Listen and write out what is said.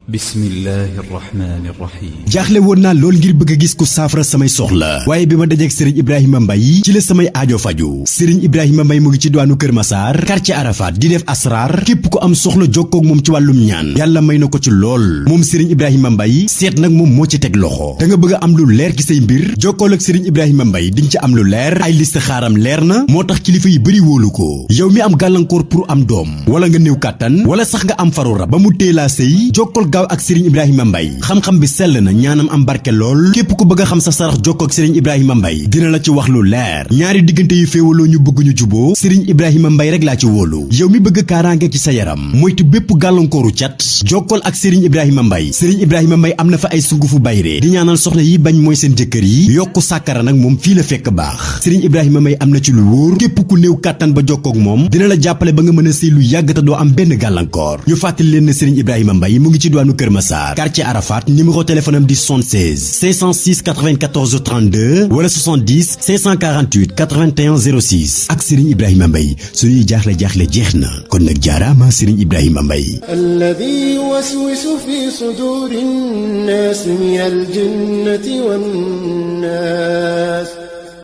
bismillahi rahmaani rahim. jaaxle woon naa lool ngir bëgg a gis ku saafara samay soxla waaye bi ma dajeek Serigne Ibrahima Mbaye ci la samay aajo faju Serigne Ibrahima Mbaye mu ngi ci diwaanu Kër Massar quartier Arafat di def asrar képp ku am soxla jokkoo ak moom ci wàllum ñaan yàlla may na ko ci lool moom Serigne Ibrahima Mbaye seet nag moom moo ci teg loxo da nga bëgg a am lu leer ci say mbir jokkool ak Serigne Ibrahima Mbaye di nga ci am lu leer ay liste xaaram leer na moo tax kilifa yi bëri wóolu ko yow mi am gàllankoor pour am doom wala nga néew kàttan wala sax nga am faru rab ba mu tee laa sëy jokkool gaaw ak Serigne Ibrahima Mbaye xam-xam bi sell na ñaanam am barke lool képp ku bëgg a xam sa sarax jokkoo ak Serigne Ibrahima Mbaye dina la ci wax lu leer ñaari diggante yu féewaloo ñu bëgg ñu juboo Serigne Ibrahima Mbaye rek laa ci wóolu yow mi bëgg kaaraange ci sa yaram moytu bépp gàllankooru cat jokkool ak Serigne Ibrahima Mbaye Serigne Ibrahima Mbaye am na fa ay sungufu bayre di ñaanal soxna yi bañ mooy seen jëkkër yi yokku sàkkara nag moom fii la fekk baax Serigne Ibrahima Mbaye am na ci lu wóor képp ku néew kàttan ba jokkoo ak moom dina la jàppale ba nga mën a sëy lu yàgg te doo am benn gàllankoor ñu fàttali leen ne Serigne Ibrahima Mbaye mu ngi ci diwaanu Kër Massar quartier Arafat numéro téléphone am di 76 506 94 32 wala 70 548 81 06 ak Serigne Ibrahima Mbaye suñuy jaaxle jeex na kon nag jaaraama Serigne Ibrahima Mbaye alladhi yuwaswisu fi suduri nnaasi min aljinnati wannaas